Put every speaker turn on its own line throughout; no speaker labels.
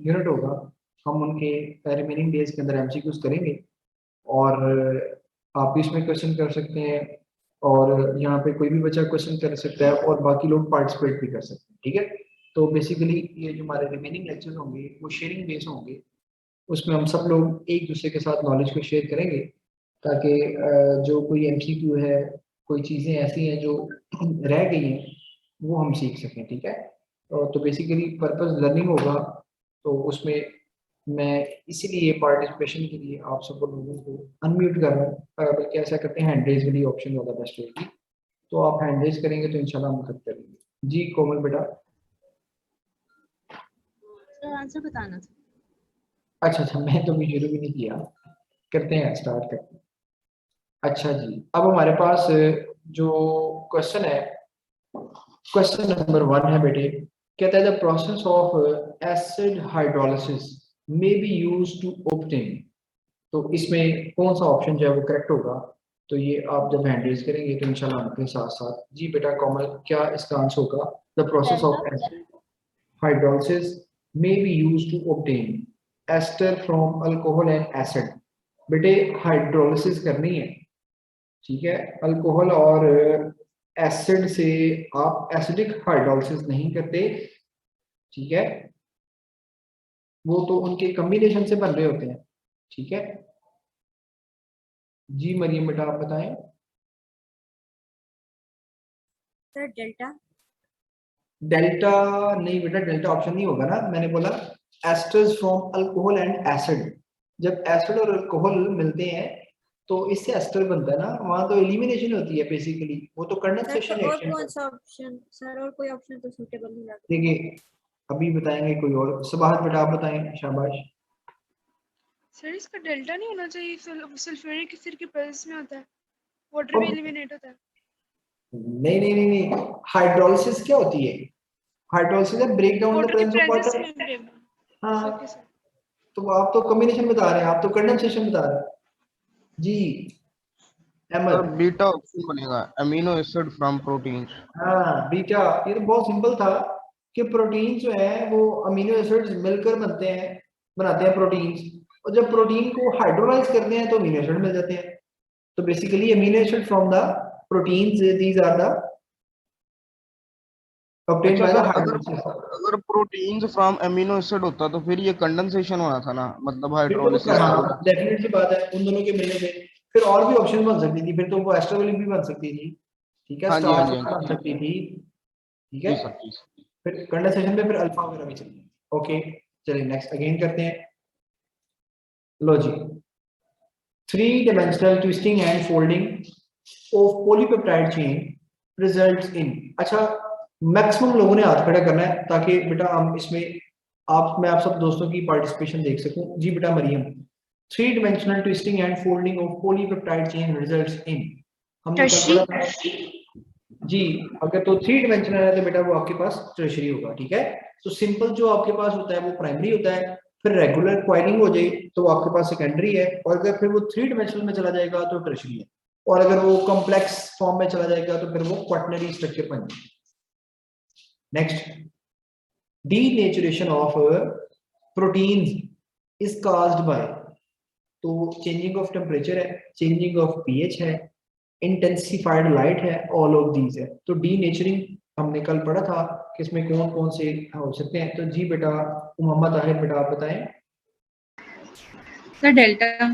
Unit होगा, हम उनके रिमेनिंग डेज के अंदर एमसीक्यूज करेंगे और आप भी इसमें क्वेश्चन कर सकते हैं और यहाँ पे कोई भी बच्चा क्वेश्चन कर सकता है और बाकी लोग पार्टिसिपेट भी कर सकते हैं, ठीक है। तो बेसिकली ये जो हमारे रिमेनिंग लेक्चर होंगे वो शेयरिंग बेस होंगे, उसमें हम सब लोग एक दूसरे के साथ नॉलेज को शेयर करेंगे ताकि जो कोई एमसीक्यू है, कोई चीज़ें ऐसी हैं जो रह गई हैं वो हम सीख सकें, ठीक है। तो बेसिकली पर्पस लर्निंग होगा, तो उसमें मैं इसीलिए पार्टिसिपेशन के लिए आप सब लोगों को अनम्यूट कर रहा हूँ, बल्कि ऐसा करते हैं हैंड रेज वाली ऑप्शन ज़्यादा बेस्ट होगी, तो आप हैंड रेज करेंगे तो इंशाल्लाह हम मदद करेंगे। जी कोमल बेटा।
सर आंसर बताना था।
अच्छा, मैं तो भी शुरू भी नहीं किया, करते हैं, स्टार्ट करते हैं। अच्छा जी, अब हमारे पास जो क्वेश्चन है, क्वेश्चन नंबर 1 है बेटे, कहता है the process of acid hydrolysis may be used to obtain. तो इसमें कौन सा ऑप्शन जो है वो करेक्ट होगा, तो ये आप जब हैंड रेज करेंगे तो इंशाल्लाह हम अपने साथ साथ। जी बेटा कोमल, क्या इसका आंसर होगा? The process
delta.
Of acid hydrolysis may be used to obtain ester from alcohol and acid. बेटे हाइड्रोलिसिस करनी है, ठीक है, अल्कोहल और एसिड से, आप एसिडिक हाइड्रोलिसिस नहीं करते, ठीक है, वो तो उनके कॉम्बिनेशन से बन रहे होते हैं, ठीक है। जी मरियम बेटा आप बताएं।
Sir delta.
डेल्टा नहीं बेटा, डेल्टा ऑप्शन नहीं होगा ना, मैंने बोला asters from alcohol and acid. जब एसिड और अल्कोहल मिलते हैं तो इससे एस्टर बनता है ना, वहां तो एलिमिनेशन होती है बेसिकली, वो तो कंडेंसेशन
सर और
रिएक्शन।
कौन सा ऑप्शन, सर और कोई ऑप्शन तो सूटेबल नहीं लग रहा।
देखिए अभी बताएंगे कोई और, सबाहत बेटा आप बताएं, शाबाश।
सर इसका डेल्टा नहीं होना चाहिए, सल्फ्यूरिक एसिड के प्रेजेंस में होता है, वाटर भी एलिमिनेट होता है।
नहीं नहीं नहीं नहीं, हाइड्रोलिसिस क्या होती है? हाइड्रोलिसिस है ब्रेक डाउन द
वाटर के
प्रेजेंस ऑफ
प्रेजेंस
वाटर।
में।
हाँ,
ओके सर।
तो आप तो कॉम्बिनेशन बता रहे हैं, आप तो कंडेंसेशन बता रहे हैं। जी
सर
अहमद।
बीटा ऑप्शन बनेगा, अमीनो एसिड फ्रॉम प्रोटीन्स।
हाँ बीटा, ये तो बहुत सिंपल था कि प्रोटीन जो है वो अमीनो एसिड्स मिलकर बनते हैं, बनाते हैं प्रोटीन्स, और जब प्रोटीन को हाइड्रोलाइज करते हैं तो अमीनो एसिड मिल जाते हैं। तो basically amino acid from the proteins, these are the obtained
अच्छा
by the
सर, अगर
hydrolysis।
अगर प्रोटीन्स फ्रॉम अमीनो एसिड होता तो फिर ये कंडेंसेशन होना था ना, मतलब
फिर तो
हाइड्रोलिसिस की
हाँ
वजह से।
डेफिनेटली बात है, उन दोनों के मिलने से फिर और भी ऑप्शन बन सकती थी, फिर तो वो एस्टर वाली भी बन सकती थी, ठीक है,
हाँ जी, हाँ
स्टार्च
जी,
भी
हाँ
बन
जी।
सकती थी, ठीक है।
जी सर, जी सर।
फिर कंडेंसेशन में फिर अल्फा वगैरह भी चलती है। ओके चलिए नेक्स्ट अगेन करते हैं। लो जी, 3 dimensional twisting and folding of polypeptide chain results in। अच्छा, मैक्सिमम लोगों ने हाथ खड़ा करना है ताकि बेटा हम इसमें मैं आप सब दोस्तों की पार्टिसिपेशन देख सकूं। जी बेटा Maryam, 3 dimensional twisting and folding of polypeptide chain results in, हमने कल
टर्शरी।
पढ़ा था। जी, अगर तो 3 dimensional है तो बेटा वो आपके पास टर्शरी होगा, ठीक है। तो सिंपल जो आपके पास होता है वो प्राइमरी होता है, फिर रेगुलर क्वाइलिंग हो जाए तो आपके पास सेकेंडरी है, और अगर फिर वो 3 dimensional में चला जाएगा तो टर्शरी है, और अगर वो कॉम्प्लेक्स फॉर्म में चला जाएगा तो फिर वो क्वाटरनरी स्ट्रक्चर बन जाएगा। Next, denaturation of proteins is caused by, तो चेंजिंग ऑफ टेम्परेचर है, चेंजिंग ऑफ पीएच है, इंटेंसिफाइड लाइट है, ऑल ऑफ दीज है। तो डीनेचरिंग हमने कल पढ़ा था कि इसमें कौन कौन से हो सकते हैं। तो जी बेटा मोहम्मद ताहिर बेटा आप बताएं।
Sir delta.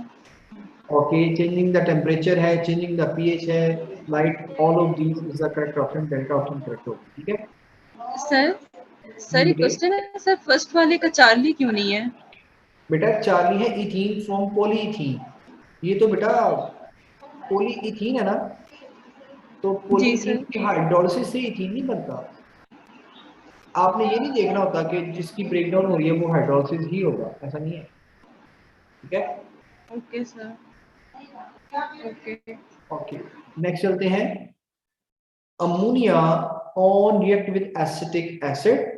Okay, changing the temperature है, चेंजिंग द पीएच है, light, all of these is the correct option, delta option correct होगा, ठीक है।
सर
जी
सर एक
बेटे,
क्वेश्चन है सर, फर्स्ट वाले का चार्ली क्यों नहीं है?
बेटा चार्ली है इथीन फ्रॉम पॉलीइथीन, ये तो बेटा पॉलीइथीन है ना, तो
जी
पॉलीइथीन
सर।
की हाइड्रोलिसिस से इथीन नहीं बनता। आपने ये नहीं देखना होता कि जिसकी ब्रेकडाउन हो रही है वो हाइड्रोलिसिस ही होगा, ऐसा नहीं है, ठीक है।
Okay sir. Okay.
Okay next चलते हैं। Ammonia on react with acetic acid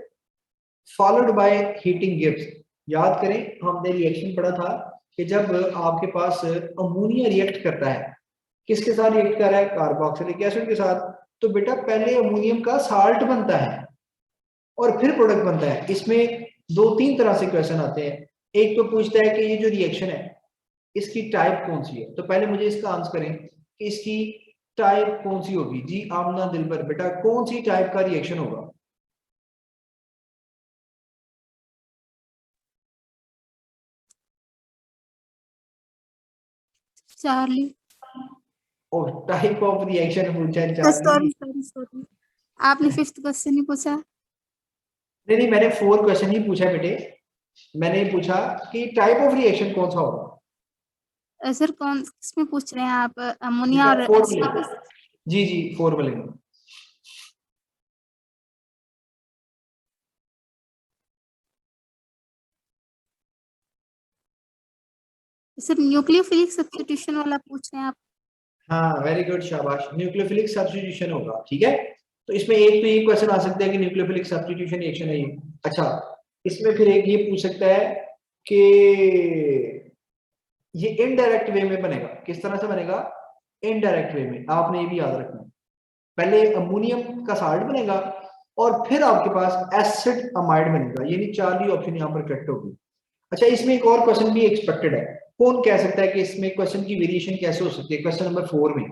followed by heating gives. याद करें हमने रिएक्शन पढ़ा था कि जब आपके पास अमोनिया रिएक्ट करता है, किसके साथ रिएक्ट कर रहा है? कार्बोक्सिलिक एसिड के साथ। तो बेटा पहले अमोनियम का साल्ट बनता है और फिर प्रोडक्ट बनता है। इसमें दो तीन तरह से क्वेश्चन आते हैं। एक तो पूछता है कि ये जो रिएक्शन है इसकी टाइप कौन सी है, तो पहले मुझे इसका आंसर करें कि इसकी टाइप कौन सी होगी। जी आमना दिलबर, बेटा कौन सी टाइप का रिएक्शन होगा?
चार्ली।
और टाइप ऑफ रिएक्शन पूछा है
सॉरी
चार्ली।
सॉरी सॉरी, आपने फिफ्थ क्वेश्चन ही पूछा।
नहीं नहीं, मैंने 4 क्वेश्चन ही पूछा बेटे। मैंने पूछा कि टाइप ऑफ रिएक्शन कौन सा होगा।
सर कौन किसमें पूछ रहे हैं आप, अमोनिया और
फोर
एसिटिक?
जी जी 4 वाले में।
सर न्यूक्लियोफिलिक सब्स्टिट्यूशन वाला पूछ रहे हैं आप?
हाँ वेरी गुड, शाबाश, न्यूक्लियोफिलिक सब्स्टिट्यूशन होगा। ठीक है, तो इसमें एक तो ये क्वेश्चन आ सकता है कि न्यूक्लियोफिलिक सब्स्टिट्यूशन रिएक्शन है ये। अच्छा, इसमें फिर एक ये पूछ सकता है कि ये इनडायरेक्ट वे में बनेगा। किस तरह से बनेगा? इनडायरेक्ट वे में। आपने ये भी याद रखना है, पहले अमोनियम का साल्ट बनेगा और फिर आपके पास एसिड अमाइड बनेगा। यानी 4 ही ऑप्शन यहाँ पर करेक्ट होगी। अच्छा, इसमें एक और क्वेश्चन भी एक्सपेक्टेड है। कौन कह सकता है कि इसमें क्वेश्चन की वेरिएशन कैसे हो सकती है? क्वेश्चन नंबर 4 में।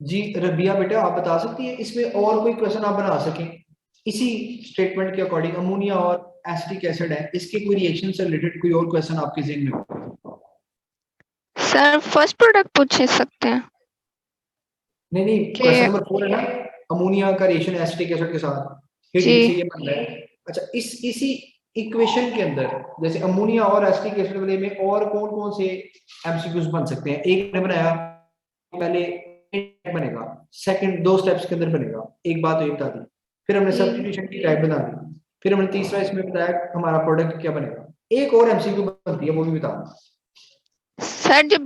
जी रबिया बेटा आप बता सकती है इसमें और कोई क्वेश्चन आप बना सकें इसी स्टेटमेंट के अकॉर्डिंग? अमोनिया और एसिटिक एसिड है, इसके कोई रिएक्शन से रिलेटेड कोई और क्वेश्चन आपके जहन में हो?
सर फर्स्ट प्रोडक्ट पूछ सकते हैं
नहीं नहीं,
कि
क्वेश्चन नंबर 4 है ना, अमोनिया का रिएक्शन एसिटिक एसिड के साथ हीटिंग से
जी
ये बन रहा है। अच्छा, इसी इक्वेशन के अंदर जैसे अमोनिया और एसिटिक एसिड वाले में और कौन कौन से एमसीक्यूज बन सकते हैं? एक ने बनाया, पहले बनेगा, सेकंड 2 स्टेप्स के अंदर बनेगा। एक बात तो ये बता दी, फिर हमने
जी
सब्स्टिट्यूशन की टाइप बना दी, फिर हमने तीसरा इसमें बताया हमारा प्रोडक्ट क्या बनेगा। एक और एमसीक्यू बनती है, वो भी बता दो।
सर जो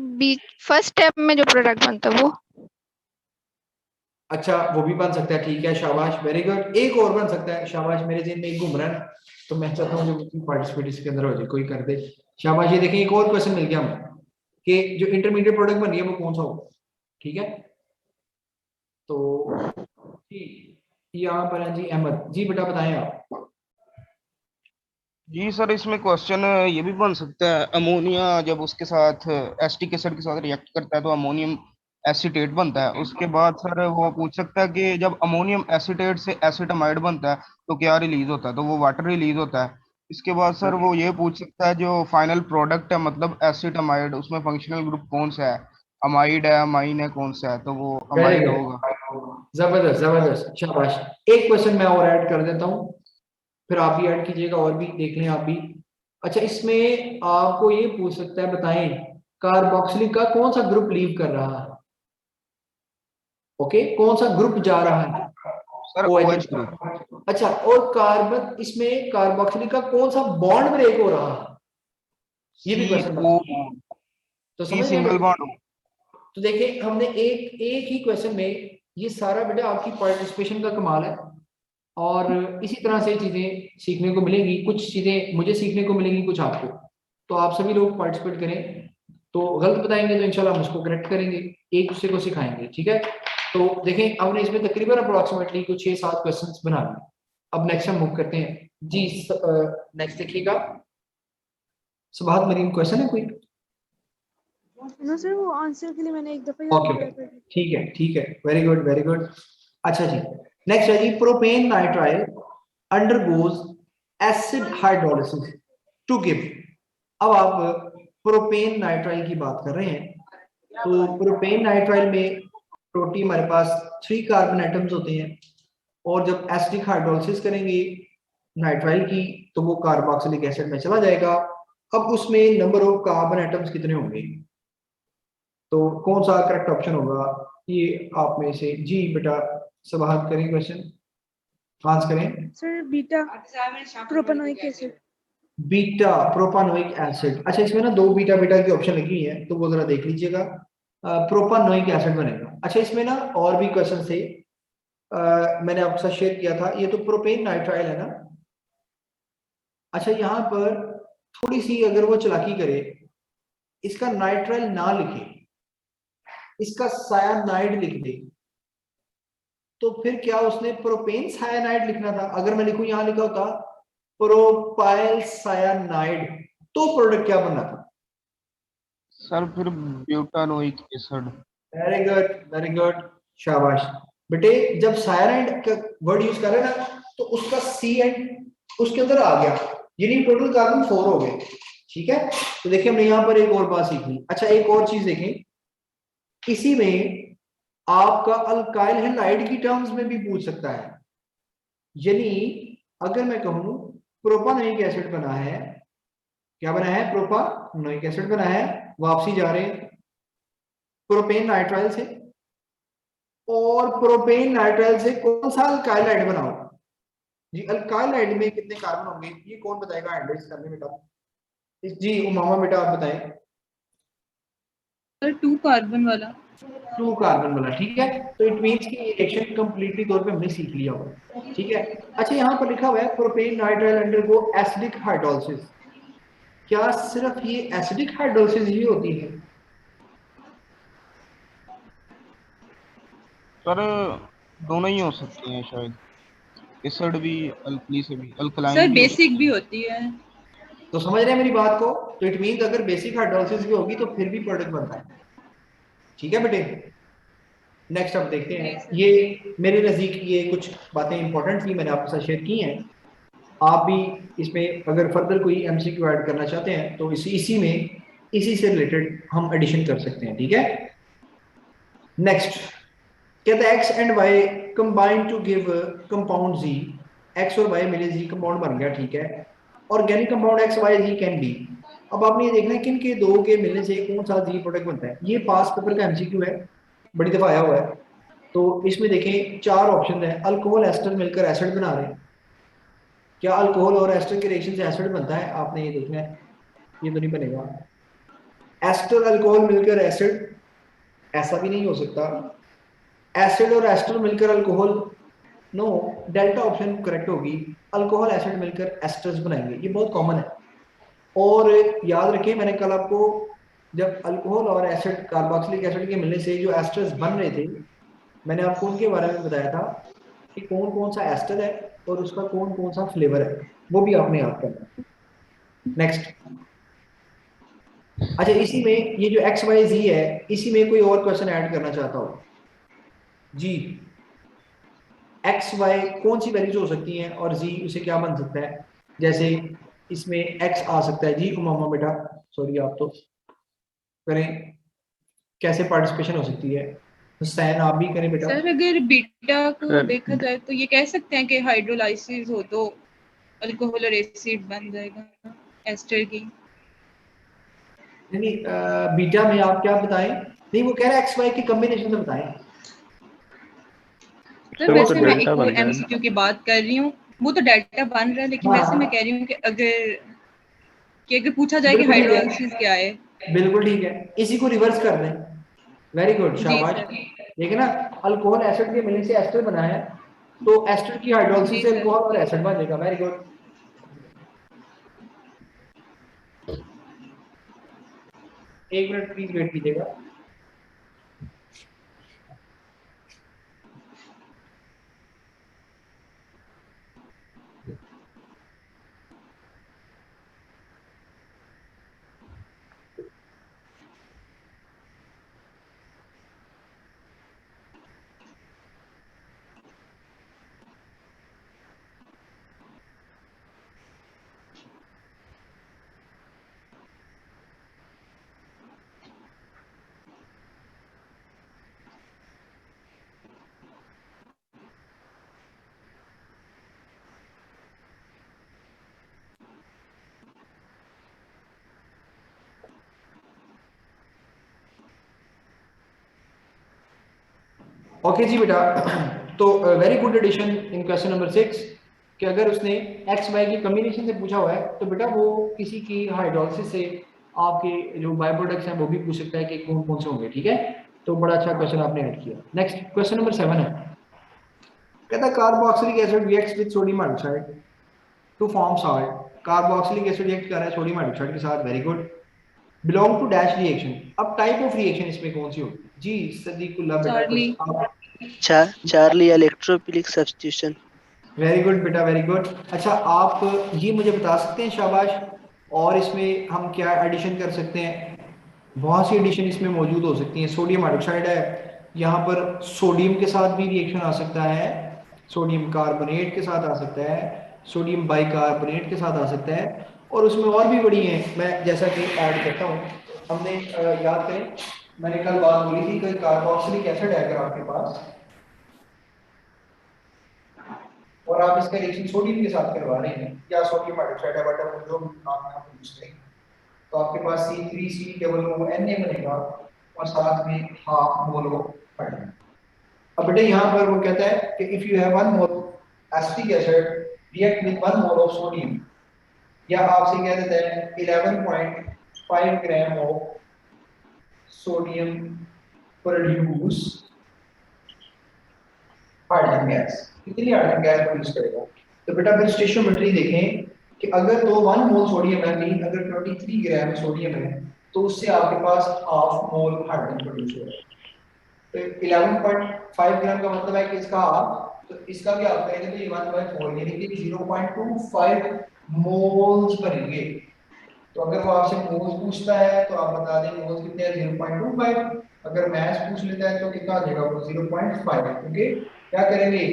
फर्स्ट स्टेप में जो प्रोडक्ट बनता है वो।
अच्छा, वो भी बन सकता है, ठीक है, शाबाश, वेरी गुड। एक और बन सकता है, शाबाश, मेरे जेन में एक घूम रहा है ना, तो मैं चाहता हूँ जो पार्टिसिपेट इसके अंदर हो जाए, कोई कर दे, शाबाश। ये देखें, एक और क्वेश्चन मिल गया हमें कि जो इंटरमीडिएट प्रोडक्ट बन रही है वो कौन सा होगा। ठीक है, तो जी यहाँ पर है जी अहमद जी, बेटा बताएं आप।
जी सर, इसमें क्वेश्चन ये भी बन सकता है, अमोनिया जब उसके साथ एसिटिक एसिड के साथ रिएक्ट करता है तो अमोनियम एसीटेट बनता है। उसके बाद सर वो पूछ सकता है कि जब अमोनियम एसीटेट से एसिटामाइड बनता है तो क्या रिलीज होता है, तो वो वाटर रिलीज होता है। इसके बाद सर वो ये पूछ सकता है जो फाइनल प्रोडक्ट है मतलब एसिटामाइड, उसमें फंक्शनल ग्रुप कौन सा है, अमाइड है अमाइन है कौन सा है, तो वो
वेरी
अमाइड होगा।
गुड, जबरदस्त जबरदस्त, शाबाश। एक क्वेश्चन मैं और ऐड कर देता हूँ, फिर आप भी ऐड कीजिएगा और भी देख लें आप भी। अच्छा, इसमें आपको ये पूछ सकता है, बताएं कार्बोक्सिलिक का कौन सा ग्रुप लीव कर रहा है? ओके, कौन सा ग्रुप जा रहा है?
Sir
OH
OH group.
का। अच्छा, और कार्बन, इसमें कार्बोक्सिलिक का कौन सा बॉन्ड ब्रेक हो रहा है? ये भी क्वेश्चन
CO,
बता, तो
सी
समझ रहे
सिंगल
हैं।
बॉन्ड।
तो देखिए, हमने एक एक ही क्वेश्चन में ये सारा, बेटा आपकी पार्टिसिपेशन का कमाल है। और इसी तरह से चीजें सीखने को मिलेंगी, कुछ चीजें मुझे सीखने को मिलेंगी, कुछ आपको। तो आप सभी लोग पार्टिसिपेट करें, तो गलत बताएंगे तो इंशाल्लाह हम उसको करेक्ट करेंगे, एक दूसरे को सिखाएंगे। ठीक है, तो देखें हमने इसमें तकरीबन अप्रोक्सीमेटली कुछ 6-7 क्वेश्चंस बना लिए। अब नेक्स्ट हम मूव करते हैं जी। नेक्स्ट देखिएगा, सबाहत मरीन क्वेश्चन है कोई?
नो सर, वो आंसर के लिए मैंने एक दफा याद
ओके
किया
ओके,
था।
ठीक है ठीक है, वेरी गुड वेरी गुड। अच्छा जी, नेक्स्ट है जी, propane nitrile undergoes acid hydrolysis to give. अब आप प्रोपेन नाइट्राइल की बात कर रहे हैं, तो प्रोपेन नाइट्राइल में टोटली हमारे पास 3 कार्बन एटम्स होते हैं, और जब एसिडिक हाइड्रोलिसिस करेंगे नाइट्राइल की तो वो कार्बोक्सिलिक एसिड में चला जाएगा। अब उसमें नंबर ऑफ कार्बन एटम्स कितने होंगे? तो कौन सा करेक्ट ऑप्शन होगा? ये आप में से जी बेटा सवाल करें, क्वेश्चन आंसर करें।
Sir beta propanoic acid.
Beta propanoic acid. अच्छा, इसमें ना 2 बीटा बीटा की ऑप्शन लगी हुई है, तो वो जरा देख लीजिएगा। प्रोपानोइक एसिड बनेगा। अच्छा, इसमें ना और भी क्वेश्चन थे, मैंने आपके साथ शेयर किया था। ये तो प्रोपेन नाइट्राइल है ना। अच्छा, यहाँ पर थोड़ी सी अगर वो चालाकी करे, इसका नाइट्राइल ना लिखे, इसका सायानाइड लिख दे, तो फिर क्या उसने प्रोपेन सायानाइड लिखना था? अगर मैं लिखूं, यहाँ लिखा होता प्रोपाइल सायानाइड, तो प्रोडक्ट क्या बनना था?
सर फिर butanoic acid.
Very good, very good, शाबाश बेटे। जब सायानाइड का वर्ड यूज कर रहे हैं ना, तो उसका सी एंड उसके अंदर आ गया, यानी टोटल कार्बन 4 हो गए, ठीक है। तो देखिए हमने यहाँ पर एक और बात सीख ली। अच्छा एक और चीज देखें, इसी में आपका अल्काइल हैलाइड की टर्म्स में भी पूछ सकता है, यानी अगर मैं कहूं प्रोपानोइक एसिड बना है, क्या बना है? प्रोपानोइक एसिड बना है। वापसी जा रहे हैं प्रोपेन नाइट्राइल से, और प्रोपेन नाइट्राइल से कौन सा अल्काइल हाइड बनाओ जी? अल्काइल हाइड में कितने कार्बन होंगे, ये कौन बताएगा एनालाइज करने बेटा? जी उमामा बेटा आप बताएं।
सर 2 कार्बन वाला।
2 कार्बन वाला, ठीक है। तो इट मींस कि ये रिएक्शन कंप्लीटली तौर पे हमने सीख लिया होगा, ठीक है। अच्छा यहाँ पर लिखा हुआ है propane nitrile undergo acidic hydrolysis, क्या सिर्फ ये एसिडिक हाइड्रोलिसिस ही होती है?
सर दोनों ही हो सकते हैं शायद, एसिड भी अल्कली से भी, अल्कलाइन
सर
भी हो
बेसिक भी होती है।
तो समझ रहे हैं मेरी बात को? तो इट मींस अगर बेसिक हाइड्रोलिसिस भी होगी तो फिर भी प्रोडक्ट बनता है, ठीक है बेटे। नेक्स्ट अब देखते हैं, ये मेरे नजदीक ये कुछ बातें इंपॉर्टेंट थी, मैंने आपके साथ शेयर की हैं। आप भी इसमें अगर फर्दर कोई एमसीक्यू ऐड करना चाहते हैं तो इसी में इसी से रिलेटेड हम एडिशन कर सकते हैं, ठीक है। नेक्स्ट कहते हैं X and Y combine to give compound G, X और वाई मिले जी कंपाउंड बन गया, ठीक है। Organic compound X Y G can be. अब आपने ये देखना है कि इनके दो के मिलने से कौन सा जी प्रोडक्ट बनता है। ये पास पेपर का एमसीक्यू है, बड़ी दफा आया हुआ है। तो इसमें देखें 4 ऑप्शन है। अल्कोहल एस्टर मिलकर एसिड बना रहे हैं, क्या अल्कोहल और एस्टर के रिएक्शन से एसिड बनता है? आपने ये देखना है, ये तो नहीं बनेगा। एस्टर अल्कोहल मिलकर एसिड, ऐसा भी नहीं हो सकता। एसिड और एस्टर मिलकर alcohol, no, delta option correct होगी। अल्कोहल एसिड मिलकर एस्टर्स बनाएंगे, ये बहुत कॉमन है। और याद रखिए मैंने कल आपको जब अल्कोहल और एसिड कार्बोक्सिलिक एसिड के मिलने से जो एस्टर्स बन रहे थे, मैंने आपको उनके बारे में बताया था कि कौन कौन सा एस्टर है और उसका कौन कौन सा फ्लेवर है, वो भी आपने याद करना है। नेक्स्ट, अच्छा इसी में ये जो एक्स वाई जी है, इसी में कोई और क्वेश्चन ऐड करना चाहता हो जी? एक्स वाई कौन सी वैल्यूज हो सकती हैं और जी उसे क्या बन सकता है? जैसे इसमें एक्स आ सकता है जी। उमामा बेटा सॉरी आप तो करें, कैसे पार्टिसिपेशन हो सकती है? हुसैन आप भी करें बेटा।
सर अगर बीटा को देखा जाए तो ये कह सकते हैं कि हाइड्रोलाइसिस हो तो अल्कोहल और एसिड बन जाएगा एस्टर की।
नहीं बीटा में आप क्या बताएं? नहीं वो कह रहा है एक्स वाई की कॉम्बिनेशन से बताएं।
सर वैसे मैं एक और एमसीक्यू की बात कर रही हूँ, वो तो डेल्टा बन रहा है, लेकिन वैसे मैं कह रही हूँ कि अगर पूछा जाए कि हाइड्रोलाइसिस क्या है।
बिल्कुल ठीक है, इसी को रिवर्स कर दें। वेरी गुड, शाबाश। देखिए ना, अल्कोहल एसिड के मिलने से एस्टर बना है, तो एस्टर की हाइड्रोलिसिस से अल्कोहल और एसिड बनेगा। Very good. एक मिनट प्लीज वेट कीजिएगा। ओके जी बेटा, तो very good addition in question number 6 कि अगर उसने एक्स वाई की कॉम्बिनेशन से पूछा हुआ है तो बेटा वो किसी की हाइड्रोलिसिस से आपके जो बाय प्रोडक्ट्स हैं वो भी पूछ सकता है कि कौन कौन से होंगे, ठीक है। तो बड़ा अच्छा क्वेश्चन आपने ऐड किया। नेक्स्ट क्वेश्चन नंबर 7 है, कहता carboxylic acid reacts with sodium hydroxide to form salt. Carboxylic acid react कर रहा है सोडियम हाइड्रोक्साइड के साथ, very good. Belong to dash reaction. अब टाइप ऑफ रिएक्शन इसमें कौन सी होगी जी? सदीकुल्लाह बेटा
Charlie.
Charlie
electrophilic substitution.
Very good बेटा, वेरी गुड। अच्छा आप ये मुझे बता सकते हैं, शाबाश, और इसमें हम क्या एडिशन कर सकते हैं? बहुत सी एडिशन इसमें मौजूद हो सकती हैं। सोडियम हाइड्रोक्साइड है, यहाँ पर सोडियम के साथ भी रिएक्शन आ सकता है, सोडियम कार्बोनेट के साथ आ सकता है, सोडियम बाइकार्बोनेट के साथ आ सकता है, और उसमें और भी बड़ी हैं, मैं जैसा कि ऐड करता हूँ। हमने याद करें, मैंने कल बात बोली थी कि कार्बोक्सिलिक एसिड है अगर आपके पास, और आप इसका रिएक्शन सोडियम के साथ करवा रहे हैं, या सोडियम हाइड्रोक्साइड है, वट जो नाम आप यूज करें, तो आपके पास C3COONA बनेगा और साथ में हाफ मोल ऑफ हाइड्रोजन। अब बेटे यहाँ पर वो कहता है कि if you have 1 mole acetic acid react with 1 mole of sodium, या आपसे कह देता है 11.5 gram of sodium produce hydrogen gas. कितनी हाइड्रोजन गैस प्रोड्यूस करेगा? तो बेटा फिर स्टोइचियोमेट्री देखें कि अगर तो 1 मोल सोडियम है, मीन अगर 23 ग्राम सोडियम है, तो उससे आपके पास हाफ मोल हाइड्रोजन प्रोड्यूस हो रहा है। तो 11.5 ग्राम का मतलब है कि इसका हाफ, तो इसका भी आप करेंगे तो ये 1/4 यानी कि 0.25 मोल्स बनेंगे। तो अगर वो आपसे मोल्स पूछता है तो आप बता दें मोल्स कितने हैं, 0.25। अगर मास पूछ लेता है तो कितना आ जाएगा, वो 0.5। क्योंकि क्या करेंगे,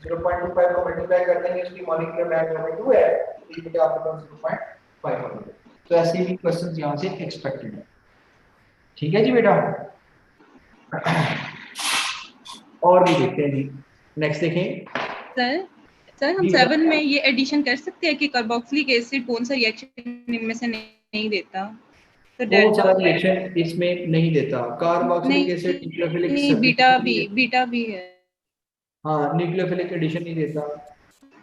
0.25 को मल्टीप्लाई कर देंगे, उसकी मॉलिक्यूलर मास 2 है, तो ये आपके पास 0.5 हो गया। तो ऐसे भी क्वेश्चंस यहां से एक्सपेक्टेड है। ठीक है जी बेटा। और भी देखते हैं जी, नेक्स्ट देखें।
सर हम 7 में ये एडिशन कर सकते हैं कि कार्बोक्सिलिक एसिड कौन सा रिएक्शन इनमें से नहीं देता? तो
कौन सा रिएक्शन इसमें नहीं देता? कार्बोक्सिलिक एसिड न्यूक्लियोफिलिक
नहीं, बीटा भी है।
हाँ, न्यूक्लियोफिलिक एडिशन नहीं देता।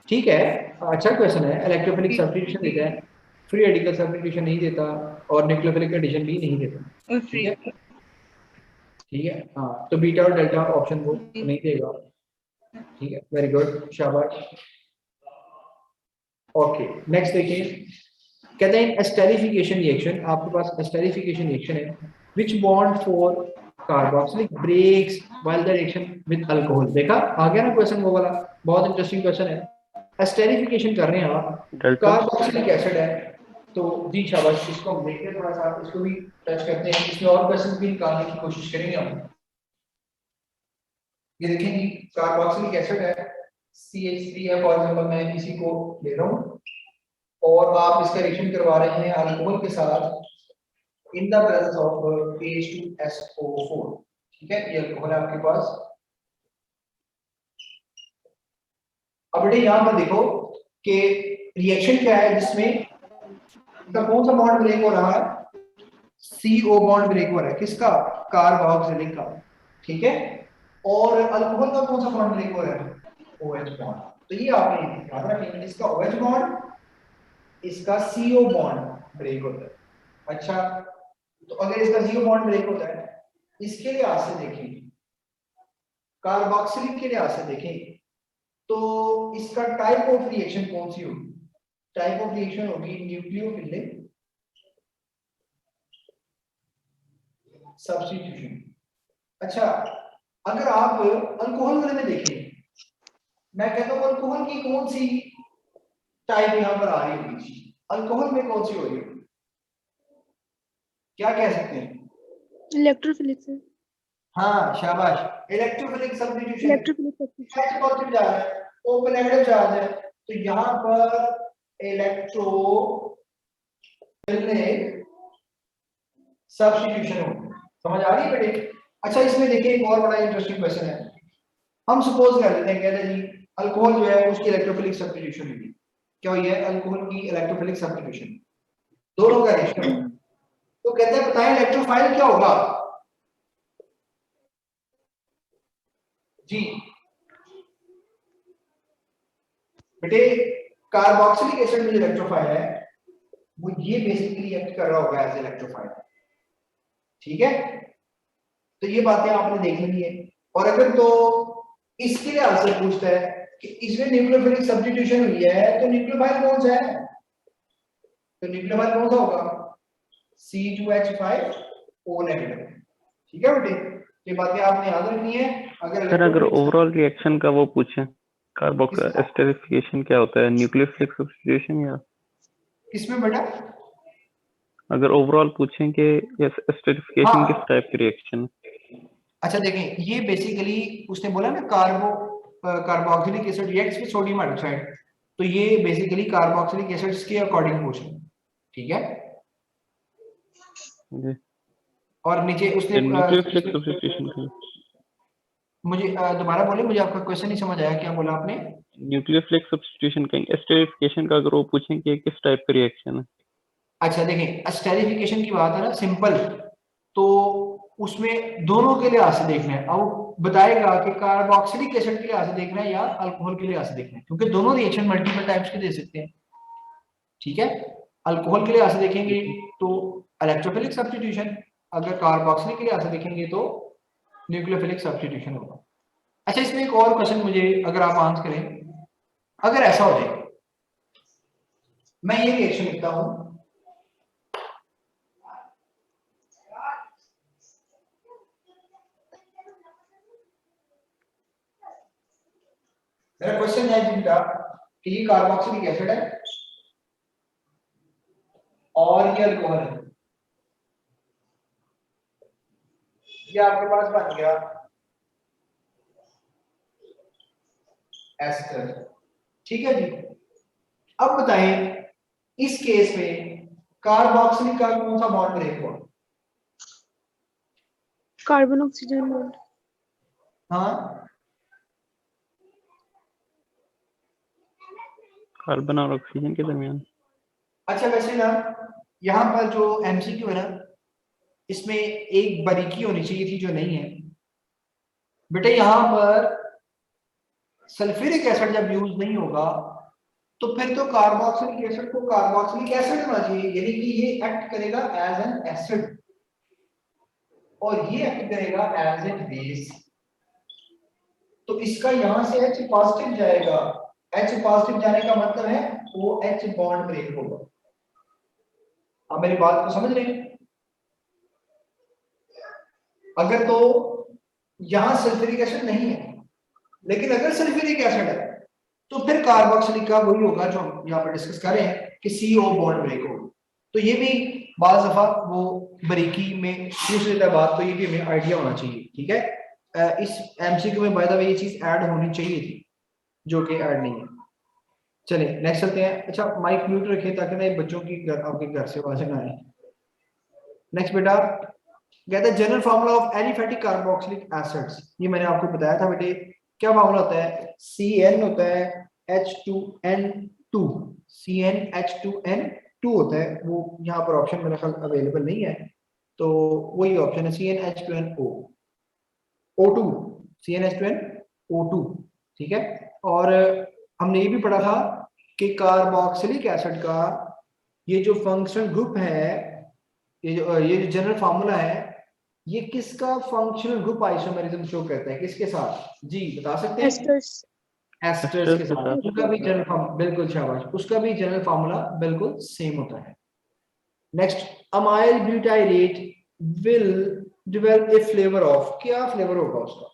ठीक है, अच्छा क्वेश्चन है। इलेक्ट्रोफिलिक सब्स्टिट्यूशन देता है, फ्री रेडिकल सब्स्टिट्यूशन नहीं देता, और न्यूक्लियोफिलिक एडिशन भी नहीं देता। ठीक है, ठीक है, हाँ, तो बीटा और डेल्टा ऑप्शन वो नहीं देगा। ठीक है, वेरी गुड, शाबाश। ओके, नेक्स्ट देखिए, कहते हैं एस्टेरिफिकेशन रिएक्शन, आपके पास एस्टेरिफिकेशन रिएक्शन है, which bond for carboxylic breaks while the reaction with alcohol. देखा आ गया ना क्वेश्चन वो वाला, बहुत इंटरेस्टिंग क्वेश्चन है। एस्टेरिफिकेशन कर रहे हैं आप, कार्बोक्सिलिक एसिड है, तो जी शाबाश, इसको हम देखते हैं थोड़ा सा, इसको भी टच करते हैं, इसमें और क्वेश्चन भी निकालने की कोशिश करेंगे हम। ये देखें जी, कार्बोक्सिलिक एसिड है, CH3 है फॉर एग्जांपल, मैं इसी को ले रहा हूं, और आप इसका रिएक्शन करवा रहे हैं अल्कोहल के साथ इन द प्रेजेंस ऑफ H2SO4। ठीक है, ये अल्कोहल है आपके पास। अब बेटे यहां पर देखो कि रिएक्शन क्या है जिसमें इसका कौन सा बॉन्ड ब्रेक हो रहा है, CO बॉन्ड ब्रेक हो रहा है, किसका? कार्बोक्सिलिक का। ठीक है, और अल्कोहल का कौन सा बॉन्ड ब्रेक हो रहा है? OH bond. तो ये आपने याद रखेंगे, इसका OH बॉन्ड, इसका CO बॉन्ड ब्रेक होता है। अच्छा, तो अगर इसका CO बॉन्ड ब्रेक होता है, इसके लिहाज से देखें, कार्बोक्सिलिक के लिहाज से देखें, तो इसका टाइप ऑफ रिएक्शन कौन सी होगी? टाइप ऑफ रिएक्शन होगी न्यूक्लियोफिलिक सब्स्टिट्यूशन। अच्छा, अगर आप अल्कोहल वाले में देखें, मैं कहता हूं अल्कोहल की कौन सी टाइप यहां पर आ रही होगी, अल्कोहल में कौन सी हो रही होगी, क्या कह सकते हैं?
Electrophilic sir.
हाँ शाबाश, electrophilic substitution.
Electrophilic substitution
H positive जा रहा है, O पे नेगेटिव चार्ज है, तो यहां पर इलेक्ट्रोफिलिक सब्स्टिट्यूशन होगी। समझ आ रही है बेटे? अच्छा, इसमें देखिए एक और बड़ा इंटरेस्टिंग क्वेश्चन है। हम सपोज कर लेते हैं, कहते हैं जी अल्कोहल जो है उसकी इलेक्ट्रोफिलिक सब्स्टिट्यूशन हुई, क्या हुई है? अल्कोहल की इलेक्ट्रोफिलिक सब्स्टिट्यूशन, दोनों का रिएक्शन। तो कहते हैं बताएं इलेक्ट्रोफाइल क्या होगा जी? बेटे कार्बोक्सिलिक एसिड में जो इलेक्ट्रोफाइल है वो ये बेसिकली रिएक्ट कर रहा होगा एज इलेक्ट्रोफाइल। ठीक है, तो ये बातें आपने देख ली है। और अगर तो इसके लिए आंसर पूछता है कि इसमें न्यूक्लियोफिलिक सब्स्टिट्यूशन हुई है, तो न्यूक्लियोफाइल कौन सा है? तो न्यूक्लियोफाइल कौन सा होगा? C2H5O negative. ठीक है बेटे, ये बातें आपने याद रखनी है। अगर
ओवरऑल रिएक्शन का वो पूछे कार्बोक्स एस्टेरिफिकेशन क्या होता है? न्यूक्लियोफिलिक सब्स्टिट्यूशन या
किसमें बेटा?
अगर ओवरऑल पूछें कि एस्टेरिफिकेशन
हाँ।
किस टाइप की रिएक्शन?
अच्छा देखें, ये बेसिकली उसने बोला ना carboxylic acid reacts with sodium hydroxide, तो ये बेसिकली कार्बोक्सिलिक एसिड्स के अकॉर्डिंग क्वेश्चन, ठीक है।
जी।
और नीचे उसने
न्यूक्लियोफिलिक सब्स्टिट्यूशन का
मुझे दोबारा बोले, मुझे आपका क्वेश्चन नहीं समझ आया, क्या बोला आपने?
न्यूक्लियोफिलिक सब्स्टिट्यूशन का एस्टेरिफिकेशन का अगर वो पूछें कि किस टाइप का रिएक्शन है?
अच्छा देखें, एस्टेरिफिकेशन की बात है ना, सिंपल, तो उसमें दोनों के लिहाज से देखना है। अब बताएगा कि कार्बोक्सिलिक एसिड के लिहाज से देखना है या अल्कोहल के लिहाज से देखना है, क्योंकि दोनों रिएक्शन मल्टीपल टाइप्स के दे सकते हैं, ठीक है। अल्कोहल के लिहाज से देखेंगे तो इलेक्ट्रोफिलिक सब्स्टिट्यूशन, अगर कार्बोक्सिलिक के लिहाज से देखेंगे तो न्यूक्लियोफिलिक सब्स्टिट्यूशन होगा। अच्छा, इसमें एक और क्वेश्चन मुझे अगर आप आंसर करें, अगर ऐसा हो जाए, मैं ये रिएक्शन लिखता हूं, मेरा क्वेश्चन है जी बेटा कि ये कार्बोक्सिलिक एसिड है और ये अल्कोहल है, ये आपके पास बन गया एस्टर, ठीक है जी। अब बताएं इस केस में कार्बोक्सिलिक का कौन सा बॉन्ड ब्रेक हुआ?
Carbon oxygen bond.
हाँ,
कार्बन और ऑक्सीजन के दरमियान।
अच्छा वैसे ना यहाँ पर जो एमसीक्यू है ना, इसमें एक बारीकी होनी चाहिए थी जो नहीं है बेटा। यहाँ पर सल्फ्यूरिक एसिड जब यूज नहीं होगा तो फिर तो कार्बोक्सिलिक एसिड को कार्बोक्सिलिक एसिड होना चाहिए, यानी कि ये एक्ट करेगा एज एन एसिड और ये एक्ट करेगा एज एन बेस। तो इसका यहां से H पॉजिटिव जाएगा, H पॉजिटिव जाने का मतलब है वो H बॉन्ड ब्रेक होगा। आप मेरी बात को समझ रहे हैं? अगर तो यहां सल्फ्यूरिक एसिड नहीं है, लेकिन अगर सल्फ्यूरिक एसिड है तो फिर कार्बोक्सिलिक का वही होगा जो हम यहाँ पर डिस्कस कर रहे हैं कि CO बॉन्ड ब्रेक होगा। तो ये भी बाज़ दफा वो बारीकी में पूछ लेता है बात, तो ये भी हमें आइडिया होना चाहिए, ठीक है। इस एमसीक्यू में बाय द वे ये चीज ऐड होनी चाहिए थी जो कि ऐड नहीं है। चलिए नेक्स्ट चलते हैं। अच्छा माइक म्यूट रखिए ताकि ना बच्चों की आपके घर से आवाजें ना आए। नेक्स्ट बेटा कहता है general formula of aliphatic carboxylic acids. ये मैंने आपको बताया था बेटे, क्या फार्मूला होता है? CN होता है H2N2, CnH2N2 होता है। वो यहाँ पर ऑप्शन मेरा ख्याल अवेलेबल नहीं है, तो वही ऑप्शन है CnH2NO O2, CnH2NO2, ठीक है। और हमने ये भी पढ़ा था कि कार्बोक्सिलिक एसिड का ये जो फंक्शनल ग्रुप है, ये जो जनरल फार्मूला है, ये किसका फंक्शनल ग्रुप आइसोमेरिज्म शो करता है? किसके साथ जी बता सकते हैं?
एस्टर्स।
एस्टर्स के साथ। उसका भी जनरल फार्मूला, बिल्कुल शाबाश, उसका भी जनरल फार्मूला बिल्कुल सेम होता है। Next, amyl butyrate will develop a flavour of, क्या फ्लेवर होगा उसका?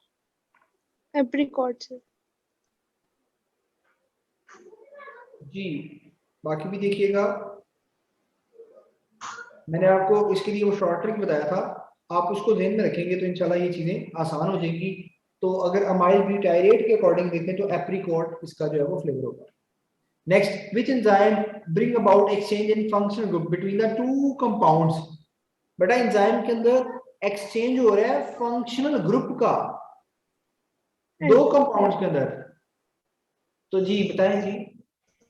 एप्रिकॉट से।
जी बाकी भी देखिएगा, मैंने आपको इसके लिए वो शॉर्ट ट्रिक बताया था, आप उसको ध्यान में रखेंगे तो इंशाल्लाह ये चीजें आसान हो जाएंगी। तो अगर अमाइल ब्यूटाइरेट के अकॉर्डिंग देखें तो एप्रिकॉट इसका जो है वो फ्लेवर होगा। Next, which enzyme bring about exchange in functional group between the two compounds? बेटा एंजाइम के अंदर एक्सचेंज हो रहा है फंक्शनल ग्रुप का दो कंपाउंड्स के अंदर। तो जी बताएं जी,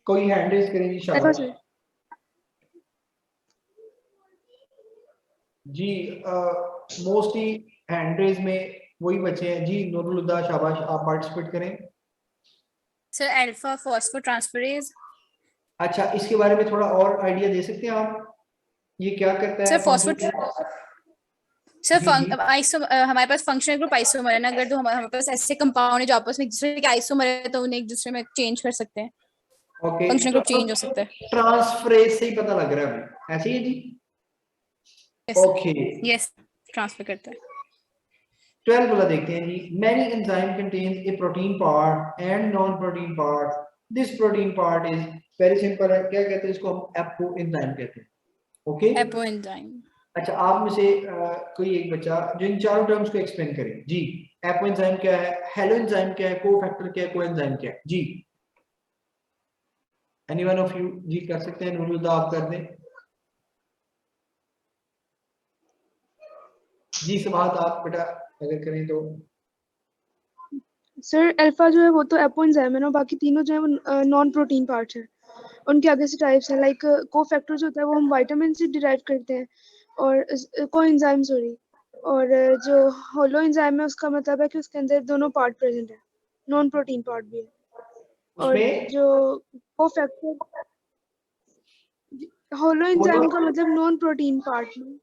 कोई हैंड रेज करें जी, शाबाश जी। मोस्टली हैंड रेज में वही बचे हैं जी। नूरुल हुदा शाबाश, आप पार्टिसिपेट करें।
Sir alpha phosphotransferase.
अच्छा इसके बारे में थोड़ा और आइडिया दे सकते हैं आप, ये क्या करता है?
सर हमारे पास फंक्शनल ग्रुप आइसोमर है ना, अगर तो हमारे पास ऐसे कंपाउंड है जो आपस में एक दूसरे के आइसोमर है तो उन्हें एक दूसरे में चेंज कर सकते हैं।
ओके,
फंक्शनल ग्रुप चेंज हो सकता है।
ट्रांसफरेज से ही पता लग रहा है अभी, ऐसे ही है जी। ओके
यस ट्रांसफर करता है।
12 वाला देखते हैं जी। Many enzyme contains a protein part and non protein part, this protein part is very simple है, क्या कहते हैं इसको हम एपो एंजाइम कहते हैं। Okay
apo enzyme.
अच्छा आप में से कोई एक बच्चा जो इन चारों टर्म्स को एक्सप्लेन करे जी। एपो एंजाइम क्या है, हेलो एंजाइम क्या है, कोफैक्टर क्या है, कोएंजाइम क्या है जी। एनीवन ऑफ यू जी कर सकते हैं, नूरुल्लाह आप कर दें जी। सवाल आप बेटा अगर करें तो।
सर अल्फा जो है वो तो एपो एंजाइम है ना, बाकी तीनों जो है वो नॉन प्रोटीन पार्ट्स हैं। उनके आगे से टाइप्स हैं, लाइक कोफैक्टर जो होता है वो हम विटामिन से डिराइव करते हैं, और कोएंजाइम सॉरी, और जो होलो एंजाइम है उसका मतलब है कि उसके अंदर दोनों पार्ट प्रेजेंट है, नॉन प्रोटीन पार्ट भी है। और
उसमें
जो कोफैक्टर होलो एंजाइम का मतलब नॉन प्रोटीन पार्ट में।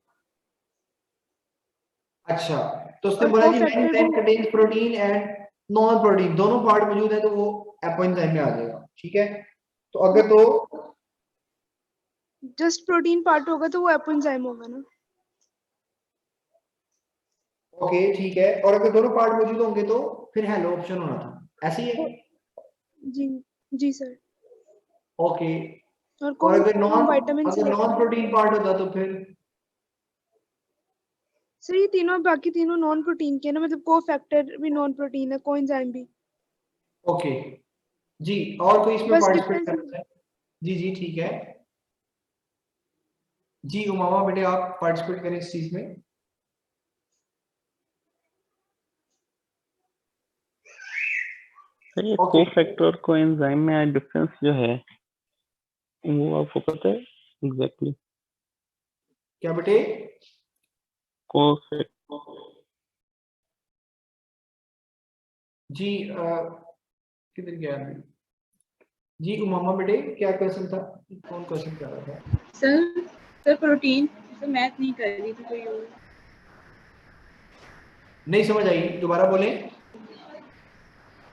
अच्छा तो उसने
और
बोला जी
कोफैक्टर
एंजाइम
भी
contains protein and non protein, दोनों पार्ट मौजूद है तो वो एपो एंजाइम में आ जाएगा। ठीक है तो अगर तो
जस्ट प्रोटीन पार्ट होगा तो वो एपो एंजाइम होगा ना।
ओके ठीक है, और अगर दोनों पार्ट मौजूद होंगे तो फिर हेलो ऑप्शन होना था, ऐसे ही है।
जी जी सर।
ओके
और
और अगर
हम विटामिन से
नॉन प्रोटीन पार्ट होता तो फिर
सर ये तीनों बाकी तीनों नॉन प्रोटीन के ना, मतलब कोफैक्टर भी नॉन प्रोटीन है, कोएंजाइम भी।
ओके जी। और कोई इसमें
बस
पार्टिसिपेट
डिफरेंस
करता है जी जी ठीक है जी। उमामा बेटे आप पार्टिसिपेट करें इस चीज में।
सर ये
ओके
कोफैक्टर और कोएंजाइम में डिफरेंस जो है वो आपको पता है एग्जैक्टली?
क्या बेटे? जी किधर गया अभी जी। उमामा बेटे क्या क्वेश्चन था, कौन क्वेश्चन कर रहा था?
सर प्रोटीन, सर मैथ नहीं कर रही थी कोई और।
नहीं समझ आई, दोबारा बोलें।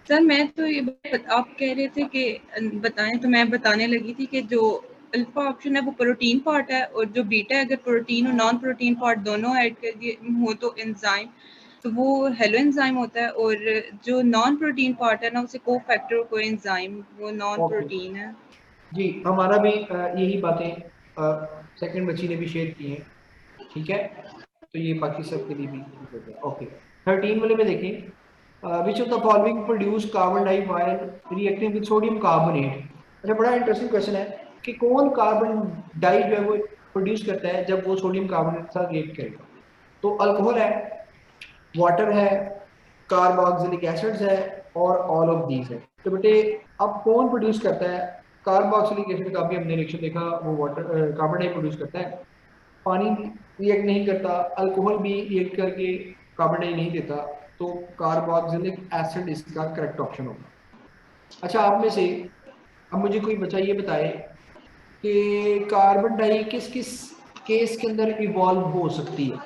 सर मैं तो ये आप कह रहे थे कि बताएं, तो मैं बताने लगी थी कि जो अल्फा ऑप्शन है वो प्रोटीन पार्ट है, और जो बीटा है अगर प्रोटीन और नॉन प्रोटीन पार्ट दोनों ऐड कर दिए हो तो एंजाइम, तो वो हेलो एंजाइम होता है। और जो नॉन प्रोटीन पार्ट है ना उसे कोफैक्टर और कोएंजाइम, वो नॉन
ओके
प्रोटीन है।
जी हमारा भी यही बातें सेकंड बच्ची ने भी शेयर की हैं। ठीक है तो ये बाकी सब के लिए भी ठीक हो गया। ओके 13 वाले में देखें which of the following produce carbon di व्हाइल रिएक्टिंग विद सोडियम कार्बोनेट। अच्छा बड़ा इंटरेस्टिंग क्वेश्चन है कि कौन कार्बन डाई जो है वो प्रोड्यूस करता है जब वो सोडियम कार्बोनेट के साथ रिएक्ट करेगा। तो अल्कोहल है, वाटर है, कार्बोक्सिलिक एसिड्स है और ऑल ऑफ दीज है। तो बेटे अब कौन प्रोड्यूस करता है? कार्बोक्सिलिक एसिड का भी हमने रिएक्शन देखा, वो वाटर कार्बन डाई प्रोड्यूस करता है, पानी रिएक्ट नहीं करता, अल्कोहल भी रिएक्ट करके कार्बन डाई नहीं देता, तो कार्बोक्सिलिक एसिड इसका करेक्ट ऑप्शन होगा। अच्छा आप में से अब मुझे कोई बच्चा ये बताए कि कार्बन डाई किस किस केस के अंदर इवॉल्व हो सकती है।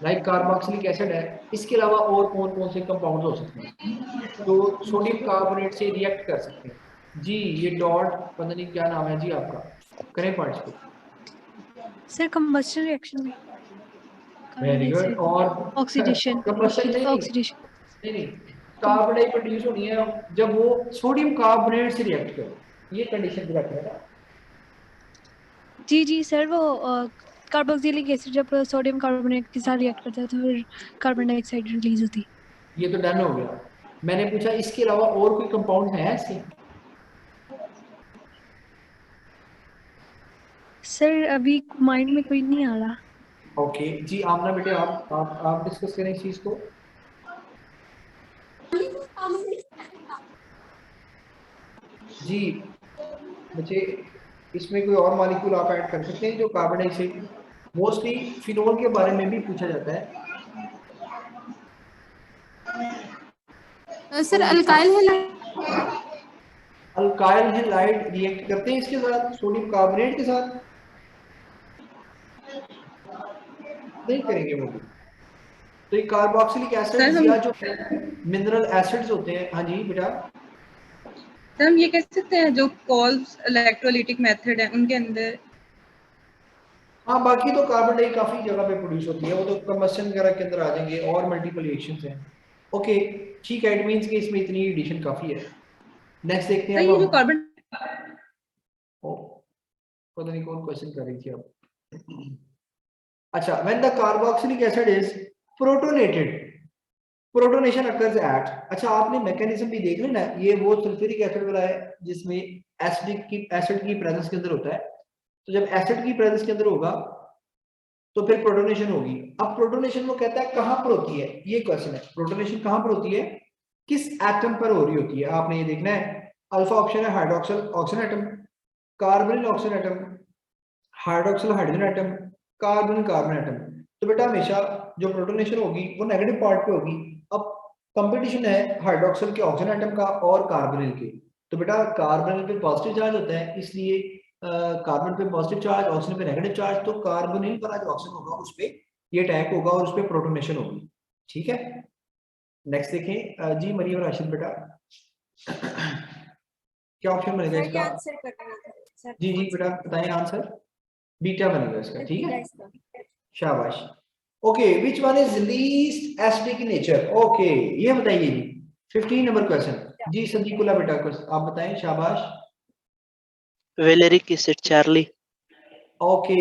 लाइक कार्बोक्सिलिक एसिड है, इसके अलावा और कौन कौन से कंपाउंड हो सकते हैं जो सोडियम कार्बोनेट से रिएक्ट कर सकते हैं? जी ये डॉट पता नहीं क्या नाम है जी आपका, करें पार्टिसिपेट।
सर कंबस्शन रिएक्शन में
वेरी गुड। और
ऑक्सीडेशन
कंबस्शन नहीं कार्बन डाई प्रोड्यूस होनी है जब वो सोडियम कार्बोनेट से रिएक्ट करे, ये कंडीशन भी रखना है।
जी जी सर वो कार्बोक्सिलिक एसिड जब सोडियम कार्बोनेट के साथ रिएक्ट करता है तो फिर कार्बन डाइऑक्साइड रिलीज होती है।
ये तो डन हो गया। मैंने पूछा इसके अलावा और कोई कंपाउंड है ऐसे?
सर अभी माइंड में कोई नहीं आ रहा।
ओके जी आमना बेटे आप डिस्कस करें इस चीज को। जी बच्चे इसमें कोई और मॉलिक्यूल आप ऐड कर सकते हैं जो कार्बन डाइऑक्साइड, मोस्टली फिनोल के बारे में भी पूछा जाता है।
सर अल्काइल
हैलाइड रिएक्ट करते हैं इसके साथ सोडियम कार्बोनेट के साथ? नहीं करेंगे वो भी। तो ये कार्बोक्सिलिक एसिड्स या जो मिनरल एसिड्स होते हैं, हाँ जी बेटा।
सर हम ये कह सकते हैं जो कॉल्स इलेक्ट्रोलाइटिक मेथड है उनके अंदर।
हाँ बाकी तो कार्बन डाई काफी जगह पे प्रोड्यूस होती है, वो तो कंबस्शन वगैरह के अंदर आ जाएंगे और मल्टीपल रिएक्शंस हैं। ओके ठीक है, इट मींस कि इसमें इतनी एडिशन काफी है। नेक्स्ट देखते हैं
सर
अब
ये जो
हम।
कार्बन,
ओ, पता नहीं कौन क्वेश्चन कर रही थी अब। अच्छा, when the carboxylic acid is protonated, protonation occurs at, अच्छा आपने मैकेनिज्म भी देख लेना, ये वो सल्फ्यूरिक एसिड वाला है जिसमें एसिड की प्रेजेंस के अंदर होता है। तो जब एसिड की प्रेजेंस के अंदर होगा तो फिर प्रोटोनेशन होगी। अब प्रोटोनेशन वो कहता है कहां पर होती है, ये क्वेश्चन है, प्रोटोनेशन कहां पर होती है, किस एटम पर हो रही होती है, आपने ये देखना है। अल्फा ऑप्शन है hydroxyl oxygen atom, carbonyl oxygen atom, hydroxyl hydrogen atom, carbon carbon atom. तो बेटा हमेशा जो प्रोटोनेशन होगी वो नेगेटिव पार्ट पे होगी। अब कंपटीशन है हाइड्रोक्सिल के ऑक्सीजन एटम का और कार्बोनिल के, तो बेटा कार्बोनिल पे पॉजिटिव चार्ज होता है, इसलिए कार्बन पे पॉजिटिव चार्ज, ऑक्सीजन पे नेगेटिव चार्ज, तो कार्बोनिल पर जो ऑक्सीजन होगा उस पे ये अटैक होगा और उस पे प्रोटोनेशन होगी। ठीक है, नेक्स्ट देखें जी मरियम राशिद बेटा, क्या ऑप्शन बनेगा इसका?
आंसर करना था सर।
जी जी बेटा बताएं आंसर। बीटा बनेगा इसका, ठीक है, शाबाश। Okay, which one is least acidic in nature, okay ये बताइए जी। 15 नंबर क्वेश्चन जी सदीकुल्ला बेटा आप बताएं, शाबाश।
Valeric acid Charlie.
ओके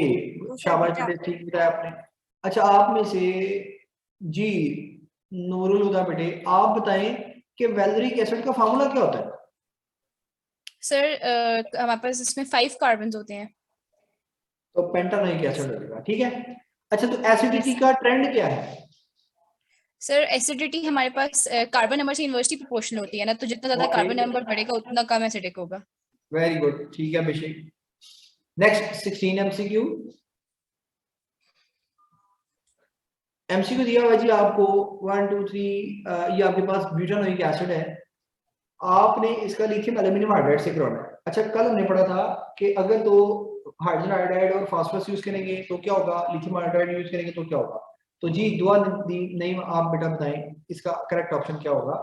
शाबाश बेटे, ठीक बताया आपने। अच्छा आप में से जी नूरुल हुदा बेटे आप बताएं कि वेलेरिक एसिड का फार्मूला क्या होता है?
सर हमारे पास इसमें 5 कार्बन होते हैं,
तो पेंटानोइक एसिड लगेगा, ठीक है। अच्छा तो एसिडिटी का ट्रेंड क्या है?
सर एसिडिटी हमारे पास कार्बन नंबर से इनवर्सली प्रोपोर्शनल होती है ना, तो जितना ज्यादा कार्बन नंबर बढ़ेगा उतना कम एसिडिक होगा।
वेरी गुड, ठीक है अभिषेक। Next 16 MCQ. एमसीक्यू दिया हुआ जी आपको 1 2 3, ये आपके पास ब्यूटानोइक एसिड है, आपने इसका लिथियम एल्यूमिनियम हाइड्राइड से करवाना है। अच्छा कल हमने पढ़ा था कि अगर तो हाइड्रोजन आयोडाइड और फास्फोरस यूज करेंगे तो क्या होगा, लिथियम आयोडाइड यूज करेंगे तो क्या होगा। तो जी दुआ नहीं आप बेटा बताएं इसका करेक्ट ऑप्शन क्या होगा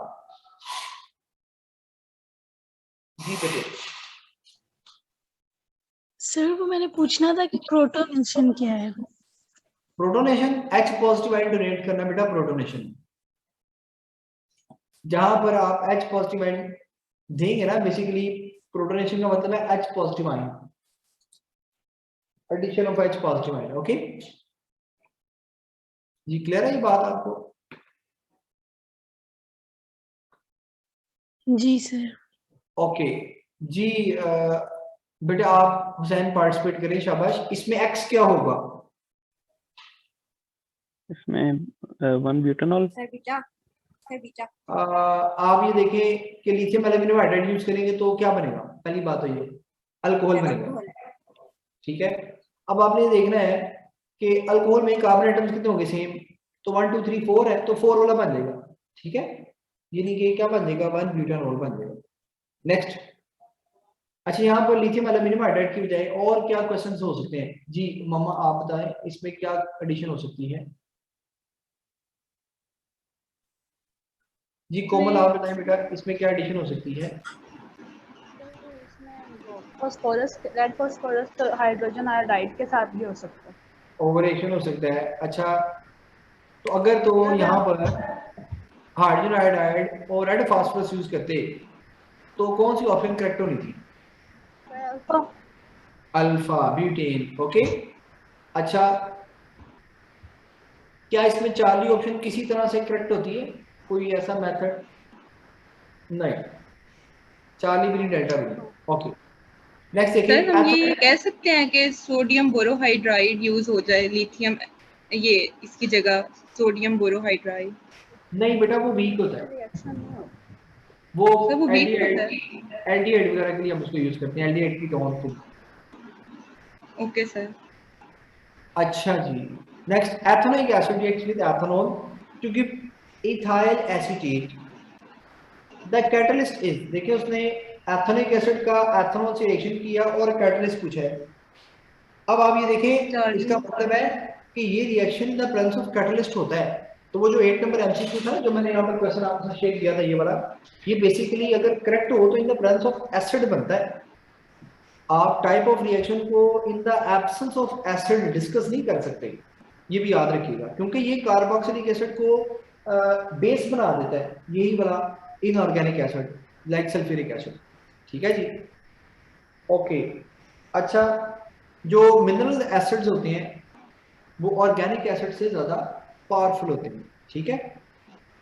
जी बेटे।
सर वो मैंने पूछना था कि प्रोटोनेशन क्या है?
Protonation H positive ion donate करना बेटा, प्रोटोनेशन जहां पर आप H पॉजिटिव आयन देंगे ना, बेसिकली प्रोटोनेशन का मतलब है H positive ion, addition of H positive ion. Okay जी, क्लियर है ये बात आपको?
जी सर।
ओके जी बेटा आप हुसैन पार्टिसिपेट करें, शाबाश। इसमें X क्या होगा?
इसमें 1 ब्यूटानॉल।
आप ये देखें कि लिथियम एल्यूमिनियम हाइड्राइड यूज करेंगे तो क्या बनेगा, पहली बात तो ये अल्कोहल बनेगा, ठीक है। अब आपने देखना है कि अल्कोहल में कार्बन एटम्स कितने होंगे, सेम, तो 1 2 3 4 है तो 4 वाला बन जाएगा, ठीक है, यानी कि क्या बन जाएगा, 1 ब्यूटानॉल बन जाएगा। नेक्स्ट, अच्छा यहाँ पर लिथियम एल्यूमिनियम हाइड्राइड की बजाय और क्या क्वेश्चंस हो सकते हैं जी मामा आप बताएं, इसमें क्या एडिशन हो सकती है जी। कोमल आप बताएं बेटा इसमें क्या एडिशन हो सकती है?
फास्फोरस, रेड फास्फोरस तो हाइड्रोजन आयोडाइड के साथ भी हो सकता है,
ओवर रिएक्शन हो सकता है। अच्छा तो अगर तो यहाँ पर हाइड्रोजन आयोडाइड और रेड फास्फोरस यूज करते तो कौन सी ऑप्शन करेक्ट होनी थी? Alpha butane. ओके अच्छा क्या इसमें चार्ली ऑप्शन किसी तरह से करेक्ट होती है, कोई ऐसा मेथड? नहीं, चार्ली भी नहीं, डेल्टा भी नहीं। ओके नेक्स्ट देखिए।
सर हम ये कह सकते हैं कि सोडियम बोरोहाइड्राइड यूज हो जाए लिथियम ये इसकी जगह, सोडियम बोरोहाइड्राइड?
नहीं बेटा वो वीक होता है, वो एल्डिहाइड वगैरह के लिए हम उसको यूज करते हैं, एल्डिहाइड की टोन को।
Okay sir.
अच्छा जी next, ethanoic acid reacts with ethanol to give ethyl acetate, the catalyst is, देखिए उसने एथेनोइक एसिड का एथेनॉल से रिएक्शन किया और कैटलिस्ट पूछा है। अब आप ये देखें इसका मतलब है कि ये reaction the presence of catalyst होता है। तो वो जो 8 नंबर एमसीक्यू था जो मैंने यहाँ पर क्वेश्चन आपके साथ शेयर किया था, ये वाला, ये बेसिकली अगर करेक्ट हो तो इन द प्रेजेंस ऑफ एसिड बनता है। आप टाइप ऑफ रिएक्शन को in the absence of acid discuss नहीं कर सकते, ये भी याद रखिएगा, क्योंकि ये कार्बोक्सिलिक एसिड को बेस बना देता है, यही वाला inorganic acid like sulphuric acid. ठीक है जी, ओके। अच्छा, जो मिनरल एसिड्स होते हैं वो ऑर्गेनिक एसिड से ज्यादा पावरफुल होते हैं। ठीक है,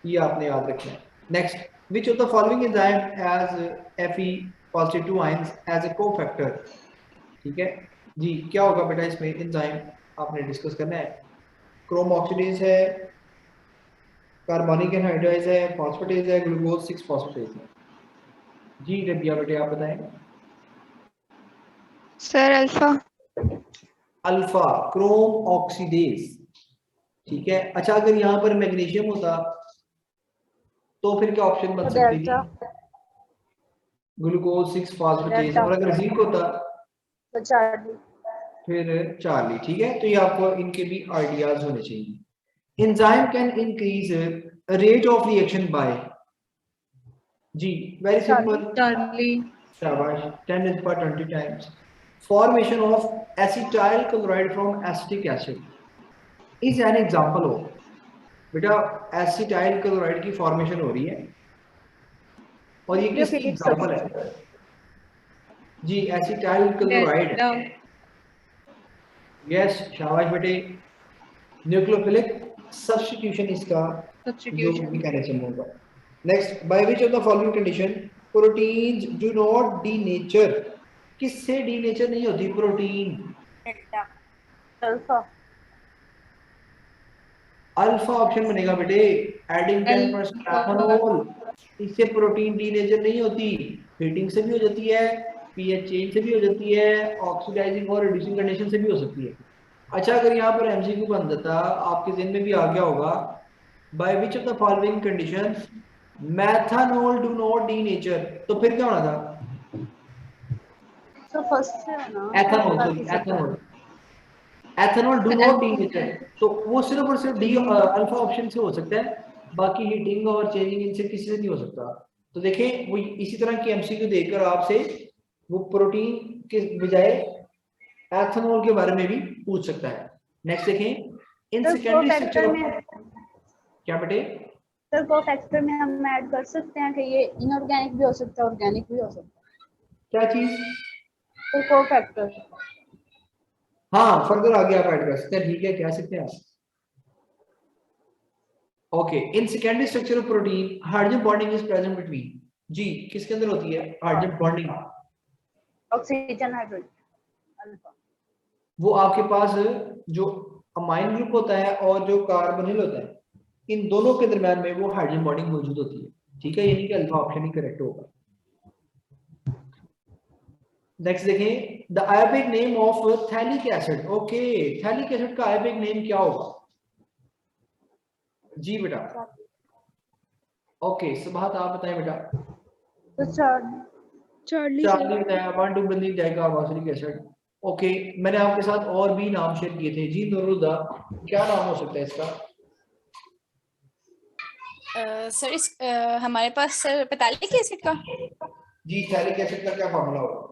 ये आपने याद रखना है। Next, which of the following enzyme as Fe+2 ions as a cofactor. ठीक है जी, क्या होगा बेटा इसमें एंजाइम आपने डिस्कस करना है। क्रोम ऑक्सीडेज है, कार्बोनिक एनहाइड्राइड है, फॉस्फेटेज है, ग्लूकोज 6 फॉस्फेटेज है। जी रबिया बेटे आप बताएं।
Sir alpha.
Alpha Chrome oxidase. ठीक है, अच्छा अगर यहाँ पर मैग्नीशियम होता तो फिर क्या ऑप्शन बन सकती थी? Glucose 6 phosphatase. और अगर जिंक होता
तो चार्ली।
फिर चार्ली। ठीक है, तो ये आपको इनके भी आइडियाज होने चाहिए। Enzyme can increase rate of reaction by. जी वेरी सिंपल,
चार्ली।
शाबाश, 10⁻20 times. Formation of acetyl chloride from acetic acid is an example of. बेटा एसिटाइल क्लोराइड की फॉर्मेशन हो रही है और ये किसकी एग्जांपल है? जी एसिटाइल क्लोराइड। यस शाबाश बेटे, न्यूक्लियोफिलिक सब्स्टिट्यूशन इसका जो मैकेनिज्म होगा। Next, by which of the following condition proteins do not denature. किससे डीनेचर नहीं होती प्रोटीन?
अल्फा।
अल्फा ऑप्शन बनेगा बेटे, एडिंग 10% एथेनॉल, इससे प्रोटीन डीनेचर नहीं होती। हीटिंग से भी हो जाती है, पीएच चेंज से भी हो जाती है, ऑक्सीडाइजिंग और रिड्यूसिंग कंडीशन से भी हो सकती है। अच्छा अगर यहाँ पर एमसीक्यू बन जाता, आपके ज़हन में भी आ गया होगा, by which of the following conditions methanol do not denature, तो फिर क्या होना था?
तो फर्स्ट से है ना,
ethanol ethanol do not denature, तो वो सिर्फ और सिर्फ डी अल्फा ऑप्शन से हो सकता है, बाकी हीटिंग और चेंजिंग इनसे किसी से नहीं हो सकता। तो देखें वो इसी तरह की एमसीक्यू देकर आपसे वो प्रोटीन के बजाय एथेनॉल के बारे में भी पूछ सकता है। नेक्स्ट देखें, इन सेकेंडरी स्ट्रक्चर में क्या बेटे?
सर कोफैक्टर में हम ऐड कर सकते हैं कि ये इनऑर्गेनिक भी हो सकता है, ऑर्गेनिक भी हो सकता है।
क्या चीज?
तो कोफैक्टर।
हाँ फर्दर आगे आप ऐड कर सकते हैं, ठीक है, कह सकते हैं आप। Okay, in secondary structure of protein hydrogen bonding is present between. जी किसके अंदर होती है hydrogen bonding?
Oxygen hydrogen alpha.
वो आपके पास जो अमाइन ग्रुप होता है और जो कार्बोनिल होता है, इन दोनों के दरम्यान में वो हाइड्रोजन बॉन्डिंग मौजूद होती है। ठीक है, यानी कि अल्फा ऑप्शन ही करेक्ट होगा। नेक्स्ट देखें, the IUPAC name of phthalic acid. Okay, phthalic acid का आयोपिक नेम क्या होगा? जी बेटा। ओके सुभात आप बताएं बेटा।
तो चार्ली
बताया, 1,2 बंदी डाइकार्बोक्सिलिक एसिड। ओके, मैंने आपके साथ और भी नाम शेयर किए थे। जी नूरुदा, क्या नाम हो सकता है इसका?
सर इस हमारे पास सर पेटालिक एसिड का।
जी थैलिक एसिड का क्या फार्मूला होगा?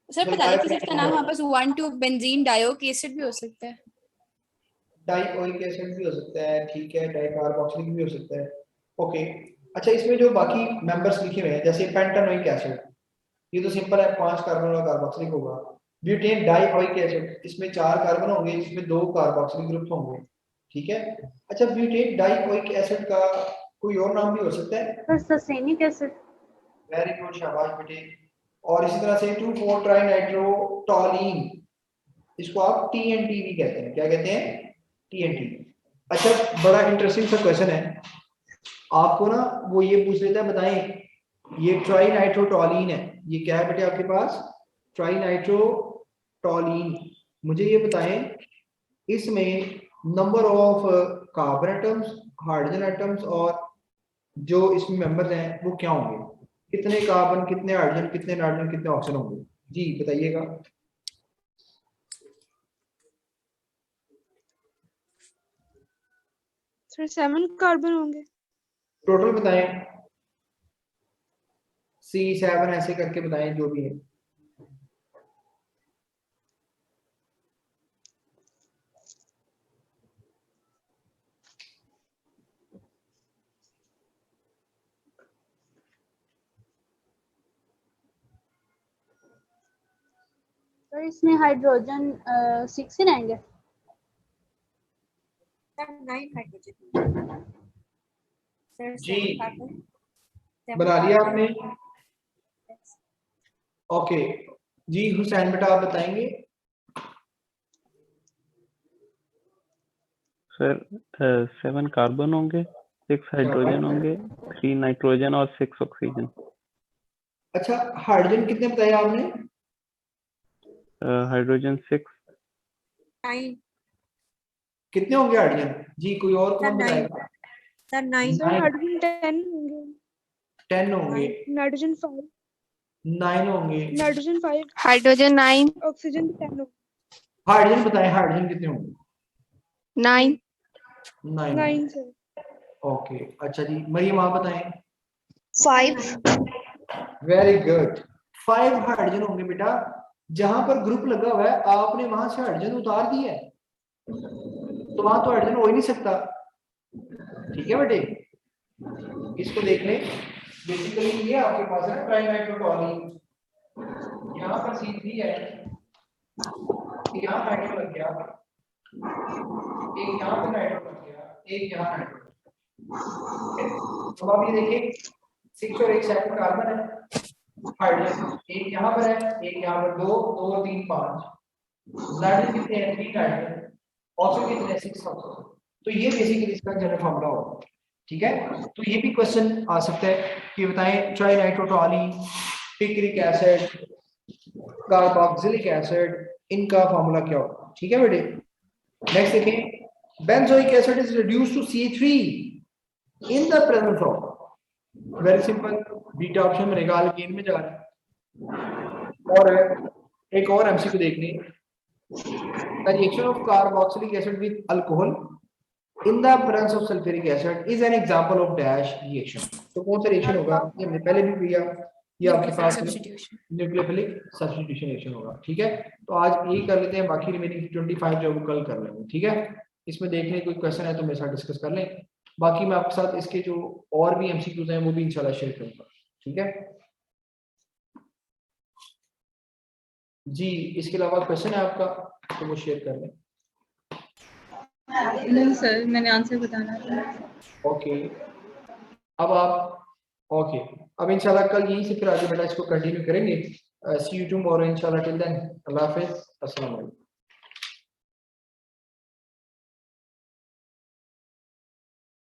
सर पेटालिक एसिड का नाम हमारे पास 1,2 बेंजीन डायोइक एसिड भी हो सकता है।
डाइओइक एसिड भी हो सकता है, ठीक है, डाइकार्बोक्सिलिक भी हो सकता है। ओके, अच्छा इसमें जो बाकी मेंबर्स लिखे हुए हैं जैसे पेंटानोइक एसिड, ये तो सिंपल है, 5 कार्बन वाला कार्बोक्सिलिक होगा। ब्यूटेन डाइओइक एसिड, इसमें 4 कार्बन होंगे, इसमें 2 कार्बोक्सिलिक ग्रुप होंगे। ठीक है, अच्छा ब्यूटेन डाइओइक एसिड का कोई और नाम भी हो सकता है?
Sulphuric acid.
वेरी गुड शाबाश बेटे। और इसी तरह से 2,4-ट्राइनाइट्रोटोलीन, इसको आप टीएनटी भी कहते हैं। क्या कहते हैं? टीएनटी। अच्छा बड़ा इंटरेस्टिंग सा क्वेश्चन है आपको ना, वो ये पूछ लेता है, बताएं ये ट्राइनाइट्रोटोलीन है, ये क्या है बेटे आपके पास? ट्राइनाइट्रोटोलीन। मुझे ये बताएं इसमें number of carbon atoms, hydrogen atoms और जो इसमें मेंबर्स हैं वो क्या होंगे? कितने कार्बन, कितने हाइड्रोजन, कितने नाइट्रोजन, कितने ऑक्सीजन होंगे? जी बताइएगा।
सर 7 कार्बन होंगे
टोटल बताएं, C7 ऐसे करके बताएं जो भी है।
सर इसमें हाइड्रोजन 6 ही रहेंगे।
Sir 9 hydrogen. सर
जी
7 कार्बन।
बना लिया आपने? ओके जी हुसैन बेटा आप बताएंगे।
सर 7 कार्बन होंगे, 6 हाइड्रोजन होंगे, 3 नाइट्रोजन और 6 ऑक्सीजन।
अच्छा हाइड्रोजन कितने बताया आपने?
हाइड्रोजन 6।
9
कितने होंगे हाइड्रोजन? जी कोई और कौन
सर 9
बताएगा?
सर 9
सर हाइड्रोजन 10 होंगे,
10 होंगे,
नाइट्रोजन 5,
9 होंगे,
नाइट्रोजन 5,
हाइड्रोजन 9।
ऑक्सीजन 10 होंगे।
हाइड्रोजन बताएं हाइड्रोजन कितने होंगे?
9।
9 सर।
ओके अच्छा जी मरियम आप बताएं।
5।
वेरी गुड 5 हाइड्रोजन होंगे बेटा। जहां पर ग्रुप लगा हुआ है आपने वहां से हाइड्रोजन उतार दिया है तो वहां तो हाइड्रोजन हो ही नहीं सकता। ठीक है बेटे इसको देख लें। बेसिकली ये आपके पास है ट्राइनाइट्रोटोलीन, यहाँ पर C3 है, यहाँ नाइट्रो लग गया, एक यहाँ पे नाइट्रो लग गया, एक यहाँ नाइट्रो। तो अब ये देखिए 6 और 1 7 कार्बन है हाइड्रोजन, एक यहाँ पर है, एक यहाँ पर 2 2 और 3 5। नाइट्रोजन कितने हैं? 3 नाइट्रोजन। ऑक्सीजन कितने हैं? 6 ऑक्सीजन। तो ये बेसिकली इसका जनरल फॉर्मूला होगा। ठीक है तो ये भी क्वेश्चन आ सकता है कि बताएं trinitrotoluene, picric acid, carboxylic acid इनका फॉर्मूला क्या होगा। ठीक है बेटे नेक्स्ट देखें benzoic acid is reduced to C3 in the presence of very simple beta option में रेगाल गेन में जा रहा है। और एक और एमसीक्यू देख लें the reaction of carboxylic acid with alcohol in the presence of sulfuric acid is an example of dash reaction। तो कौन सा रिएक्शन होगा? ये हमने पहले भी किया, ये आपके पास न्यूक्लियोफिलिक सब्स्टिट्यूशन रिएक्शन होगा। ठीक है तो आज यही कर लेते हैं, बाकी रिमेनिंग 25 जो कल कर लेंगे। ठीक है इसमें देखने कोई क्वेश्चन है तो मेरे साथ डिस्कस कर लें, बाकी मैं आपके साथ इसके जो और भी एमसीक्यूज हैं वो भी इंशाल्लाह शेयर करूंगा। ठीक है जी इसके अलावा क्वेश्चन है आपका तो वो शेयर कर लें।
नहीं सर मैंने आंसर बताना था।
ओके अब आप ओके अब इंशाल्लाह कल यहीं से फिर आगे बेटा इसको कंटिन्यू करेंगे। सी यू टुमारो इंशाल्लाह टिल देन अल्लाह हाफिज़ अस्सलाम वालेकुम।